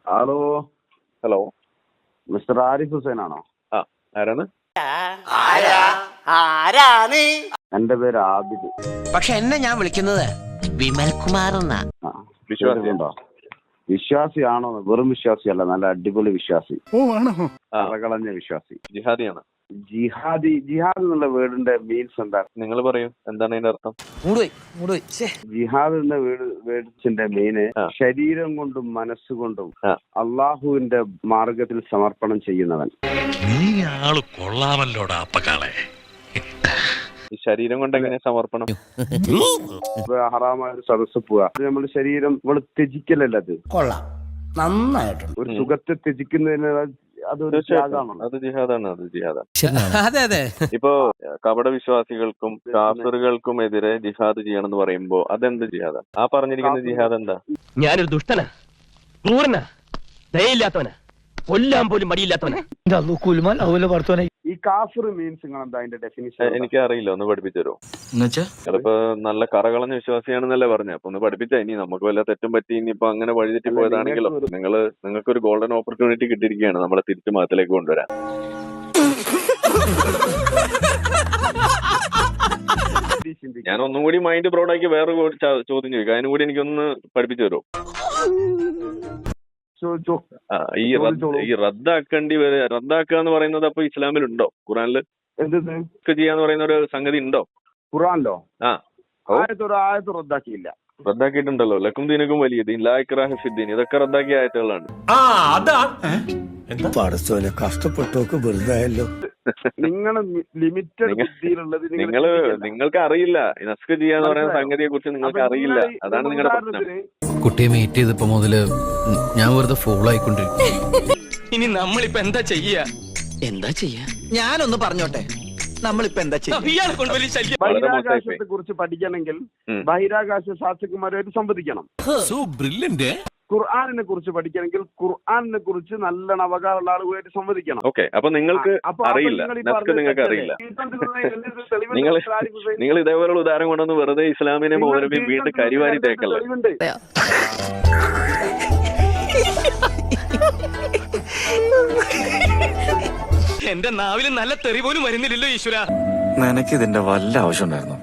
Hello hello, mister Arif Hussain ആണോ? ആ, ആരാണ്? എന്റെ പേര് ആബിദ്. പക്ഷെ എന്നെ ഞാൻ വിളിക്കുന്നത് വിമൽ കുമാർ എന്നാ. വിശ്വാസിയുണ്ടോ? വിശ്വാസിയാണോ? വെറും വിശ്വാസിയല്ല, നല്ല അടിപൊളി വിശ്വാസി. കളഞ്ഞ വിശ്വാസി. ജിഹാദിയാണ്. ജിഹാദി എന്നുള്ള വേർഡിന്റെ മീൻസ് എന്താ? നിങ്ങൾ പറയൂ, എന്താണ് അതിന്റെ അർത്ഥം? ജിഹാദ് എന്ന വേർഡ്സിന്റെ മീന് ശരീരം കൊണ്ടും മനസ്സുകൊണ്ടും അള്ളാഹുവിന്റെ മാർഗത്തിൽ സമർപ്പണം ചെയ്യുന്നവൻ. നീ ആള് കൊള്ളാമല്ലോടാ അപ്പക്കാളെ. ഈ ശരീരം കൊണ്ട് എങ്ങനെ സമർപ്പണം? ഹറാമായ ഒരു സദസ്സ് പോവുക, നമ്മുടെ ശരീരം നമ്മൾ ത്യജിക്കലല്ല. അത് കൊള്ളാം, നന്നായിട്ടുണ്ട്. ഒരു സുഖത്തെ ത്യജിക്കുന്നതിന് അതൊരു ത്യാഗമാണ്. അത് ജിഹാദാണ്, അത് ജിഹാദാണ്. അതെ അതെ. ഇപ്പോ കപട വിശ്വാസികൾക്കും കാഫിറുകൾക്കും എതിരെ ജിഹാദ് ചെയ്യണമെന്ന് പറയുമ്പോ അതെന്ത് ജിഹാദാണ്? ആ പറഞ്ഞിരിക്കുന്ന ജിഹാദ് എന്താ? ഞാനൊരു ദുഷ്ടനാ, ക്രൂരനാ, ദയയില്ലാത്തവനാ, കൊല്ലാൻ പോലും മടിയില്ലാത്തവനാ. ഈ കാഫിർ മീൻസ് നിങ്ങൾ എന്താ അതിന്റെ ഡെഫിനിഷൻ? എനിക്ക് അറിയില്ല, ഒന്ന് പഠിപ്പിച്ചു തരുമോ? ചിലപ്പോ നല്ല കറകളഞ്ഞ വിശ്വാസിയാണെന്നല്ലേ പറഞ്ഞ, അപ്പൊ ഒന്ന് പഠിപ്പിച്ചാ. ഇനി നമുക്ക് വല്ല തെറ്റും പറ്റി ഇനിയിപ്പോ അങ്ങനെ വഴിതെറ്റി പോയതാണെങ്കിലോ, നിങ്ങൾക്ക് ഒരു ഗോൾഡൻ ഓപ്പർച്യൂണിറ്റി കിട്ടിയിരിക്കുകയാണ് നമ്മളെ തിരിച്ചു മതത്തിലേക്ക് കൊണ്ടുവരാൻ. ഞാൻ ഒന്നും കൂടി മൈൻഡ് ബ്രോഡാക്കി വേറെ ചോദ്യം ചോദിക്കാം, അതിനും കൂടി എനിക്കൊന്ന് പഠിപ്പിച്ചു തരുമോ? ഈ റദ്ദാക്കുക എന്ന് പറയുന്നത് അപ്പൊ ഇസ്ലാമിലുണ്ടോ? ഖുറാനില് ചെയ്യാന്ന് പറയുന്ന ഒരു സംഗതി ഉണ്ടോ? ഖുറാനിലോ? ആയത്ത് റദ്ദാക്കിയില്ല. റദ്ദാക്കിയിട്ടുണ്ടല്ലോ. ലക്കും ദീനക്കും വലിയ ദീൻ, ലാ ഇക്റാഹ ഫിദ്ദീൻ, ഇതൊക്കെ റദ്ദാക്കിയ ആയത്തുകളാണ്. കഷ്ടപ്പെട്ടോക്ക് വെറുതായല്ലോ. നിങ്ങൾക്ക് അറിയില്ല, നസ്ക് ചെയ്യാന്ന് പറയുന്ന സംഗതിയെ കുറിച്ച് നിങ്ങൾക്ക് അറിയില്ല. അതാണ് നിങ്ങളുടെ പ്രശ്നം. കുട്ടിയെ മീറ്റ് ചെയ്തപ്പോ മുതല് ഞാൻ വെറുതെ ഫോളോ ആയിക്കൊണ്ടിരിക്കും. ഇനി നമ്മളിപ്പോ എന്താ ചെയ്യാ? ഞാനൊന്ന് പറഞ്ഞോട്ടെ, നമ്മളിപ്പോ എന്താ ചെയ്യാ? ബഹിരാകാശത്തെ കുറിച്ച് പഠിക്കണമെങ്കിൽ ബഹിരാകാശ ശാസ്ത്രജ്ഞന്മാരുമായിട്ട് സംവദിക്കണം. ഖുർആാനിനെ കുറിച്ച് പഠിക്കണമെങ്കിൽ ഖുർആാനിനെ കുറിച്ച് നല്ല അവകാശമുള്ള ആളുകളായിട്ട് സംവദിക്കണം. ഓക്കെ, അപ്പൊ നിങ്ങൾക്ക് അറിയില്ല, നിങ്ങൾക്ക് അറിയില്ല. നിങ്ങൾ ഇതേപോലുള്ള ഉദാഹരണം കൊണ്ടൊന്ന് വെറുതെ ഇസ്ലാമിനെ മൗലവിയും വീണ്ടും കരിവാരി തേക്കല്ലേ. എന്റെ നാവില് നല്ല തെറി പോലും വരുന്നില്ലല്ലോ ഈശ്വര. നിനക്ക് ഇതിന്റെ വല്ല ആവശ്യം ഉണ്ടായിരുന്നു?